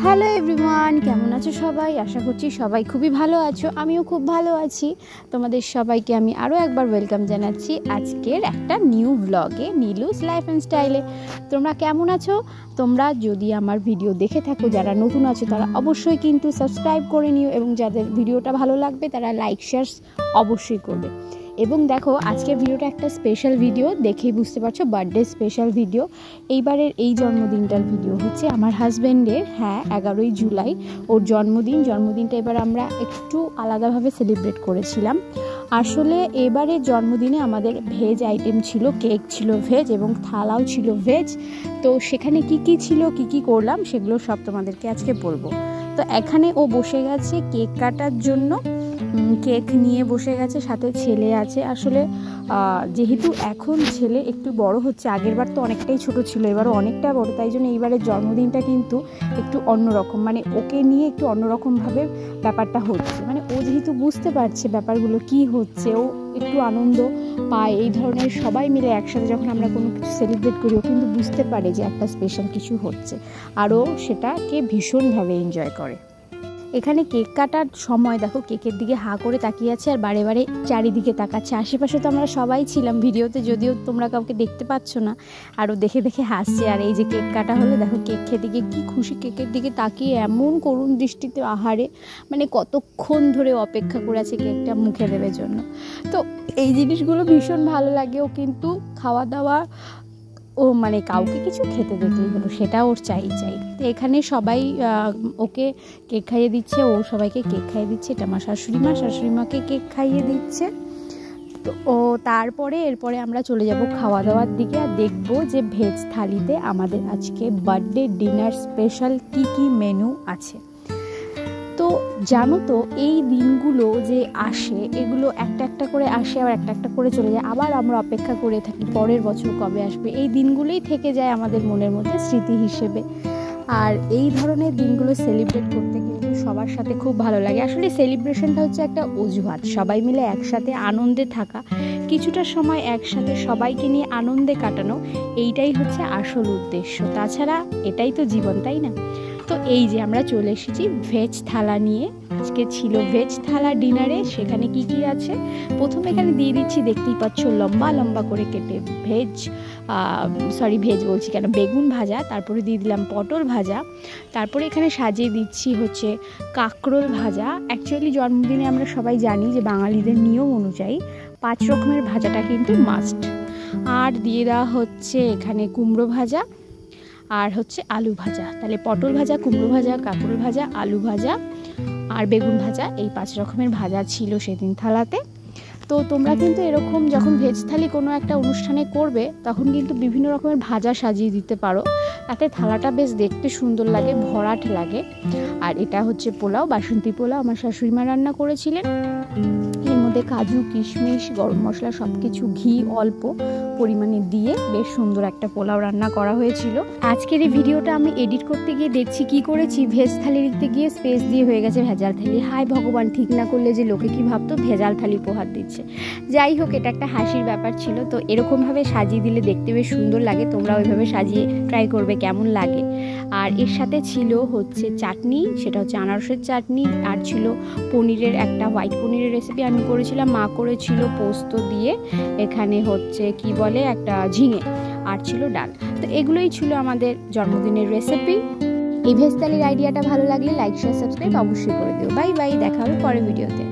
Hello everyone, কেমন আছো সবাই? আশা করছি সবাই খুবই ভালো আছো। আমিও খুব ভালো আছি। তোমাদের সবাইকে আমি আরও একবার ওয়েলকাম জানাচ্ছি আজকের একটা নিউ ব্লগে, নীলুস লাইফ অ্যান্ড স্টাইলে। তোমরা কেমন আছো? তোমরা যদি আমার ভিডিও দেখে থাকো, যারা নতুন আছো তারা অবশ্যই কিন্তু সাবস্ক্রাইব করে নিও, এবং যাদের ভিডিওটা ভালো লাগবে তারা লাইক শেয়ার অবশ্যই করবে। এবং দেখো, আজকের ভিডিওটা একটা স্পেশাল ভিডিও, দেখেই বুঝতে পারছো বার্থডে স্পেশাল ভিডিও। এইবারের এই জন্মদিনটার ভিডিও হচ্ছে আমার হাজব্যান্ডের। হ্যাঁ, 11ই জুলাই ওর জন্মদিনটা এবার আমরা একটু আলাদাভাবে সেলিব্রেট করেছিলাম। আসলে এবারের জন্মদিনে আমাদের ভেজ আইটেম ছিল, কেক ছিল ভেজ এবং থালাও ছিল ভেজ। তো সেখানে কি ছিল, কি করলাম সেগুলো সব তোমাদেরকে আজকে বলবো। তো এখানে ও বসে গেছে কেক কাটার জন্য, কেক নিয়ে বসে গেছে, সাথে ছেলে আছে। আসলে যেহেতু এখন ছেলে একটু বড় হচ্ছে, আগেরবার তো অনেকটাই ছোট ছিল, এবারও অনেকটা বড়, তাই জন্য এইবারের জন্মদিনটা কিন্তু একটু অন্যরকম, মানে ওকে নিয়ে একটু অন্যরকমভাবে ব্যাপারটা হচ্ছে। মানে ও যেহেতু বুঝতে পারছে ব্যাপারগুলো কি হচ্ছে, ও একটু আনন্দ পায় এই ধরনের। সবাই মিলে একসাথে যখন আমরা কোনো কিছু সেলিব্রেট করি, ও কিন্তু বুঝতে পারে যে একটা স্পেশাল কিছু হচ্ছে, আরও সেটাকে ভীষণভাবে এনজয় করে। এখানে কেক কাটার সময় দেখো, কেকের দিকে হাঁ করে তাকিয়ে আছে আর বারে বারে চারিদিকে তাকাচ্ছে। আশেপাশে তো আমরা সবাই ছিলাম ভিডিওতে, যদিও তোমরা কাউকে দেখতে পাচ্ছ না, আরও দেখে দেখে হাসছে। আর এই যে কেক কাটা হলে দেখো, কেক খেতে গিয়ে কী খুশি, কেকের দিকে তাকিয়ে এমন করুণ দৃষ্টিতে, আহারে, মানে কতক্ষণ ধরে অপেক্ষা করে আছে কেকটা মুখে দেওয়ার জন্য। তো এই জিনিসগুলো ভীষণ ভালো লাগে। ও কিন্তু খাওয়া দাওয়া, ও মানে কাউকে কিছু খেতে দেখলেই হলো, সেটা ওর চাই। তো এখানে সবাই ওকে কেক খাইয়ে দিচ্ছে, ও সবাইকে কেক খাইয়ে দিচ্ছে। এটা আমার শাশুড়িমাকে কেক খাইয়ে দিচ্ছে। তো এরপরে আমরা চলে যাব খাওয়া দাওয়ার দিকে, আর দেখবো যে ভেজ থালিতে আমাদের আজকে বার্থডে ডিনার স্পেশাল কি মেনু আছে। তো জানো তো, এই দিনগুলো যে আসে, এগুলো একটা করে আসে, আবার একটা করে চলে যায়, আবার আমরা অপেক্ষা করে থাকি পরের বছর কবে আসবে। এই দিনগুলোই থেকে যায় আমাদের মনের মধ্যে স্মৃতি হিসেবে। আর এই ধরনের দিনগুলো সেলিব্রেট করতে কিন্তু সবার সাথে খুব ভালো লাগে। আসলে সেলিব্রেশনটা হচ্ছে একটা অজুহাত, সবাই মিলে একসাথে আনন্দে থাকা, কিছুটা সময় একসাথে সবাইকে নিয়ে আনন্দে কাটানো, এইটাই হচ্ছে আসল উদ্দেশ্য। তাছাড়া এটাই তো জীবন, তাই না? তো এই যে আমরা চলে এসেছি ভেজ থালা নিয়ে। আজকে ছিল ভেজ থালা ডিনারে। সেখানে কি আছে, প্রথমে এখানে দিয়ে দিচ্ছি, দেখতেই পাচ্ছ, লম্বা করে কেটে ভেজ বলছি কেন, বেগুন ভাজা। তারপরে দিয়ে দিলাম পটল ভাজা। তারপরে এখানে সাজিয়ে দিচ্ছি হচ্ছে কাঁকরোল ভাজা। অ্যাকচুয়ালি জন্মদিনে আমরা সবাই জানি যে বাঙালিদের নিয়ম অনুযায়ী 5 রকমের ভাজাটা কিন্তু মাস্ট। আর দিয়ে দেওয়া হচ্ছে এখানে কুমড়ো ভাজা, আর হচ্ছে আলু ভাজা। তাহলে পটল ভাজা, কুমড়ো ভাজা, কাঁকরোল ভাজা, আলু ভাজা আর বেগুন ভাজা, এই 5 রকমের ভাজা ছিল সেদিন থালাতে। তো তোমরা কিন্তু এরকম যখন ভেজ থালি কোনো একটা অনুষ্ঠানে করবে, তখন কিন্তু বিভিন্ন রকমের ভাজা সাজিয়ে দিতে পারো, তাতে থালাটা বেশ দেখতে সুন্দর লাগে, ভরাট লাগে। আর এটা হচ্ছে পোলাও, বাসন্তী পোলাও আমার শাশুড়িমা রান্না করেছিলেন। এর মধ্যে কাজু, কিশমিশ, গরম মশলা সব কিছু, ঘি অল্প পরিমাণে দিয়ে বেশ সুন্দর একটা পোলাও রান্না করা হয়েছিল। আজকের এই ভিডিওটা আমি এডিট করতে গিয়ে দেখছি কি করেছি, ভেজ থালি লিখতে গিয়ে স্পেস দিয়ে হয়ে গেছে ভেজাল থালি। হায় ভগবান, ঠিক না করলে যে লোকে কি ভাবতো ভেজাল থালি উপহার দিচ্ছে। যাই হোক, এটা একটা হাসির ব্যাপার ছিল। তো এরকমভাবে সাজিয়ে দিলে দেখতে বেশ সুন্দর লাগে। তোমরা ওইভাবে সাজিয়ে ট্রাই করবে কেমন লাগে। আর এর সাথে ছিল হচ্ছে চাটনি, সেটা হচ্ছে আনারসের চাটনি। আর ছিল পনিরের একটা হোয়াইট পনিরের রেসিপি আমি করেছিলাম, মা করেছিল পোস্ত দিয়ে, এখানে হচ্ছে কি বলে একটা ঝিঙে, আর ছিল ডাল। তো এগুলোই ছিল আমাদের জন্মদিনের রেসিপি। এই ভেজ থালির আইডিয়াটা ভালো লাগলে লাইক শেয়ার সাবস্ক্রাইব অবশ্যই করে দিও। বাই, দেখা হবে পরের ভিডিওতে।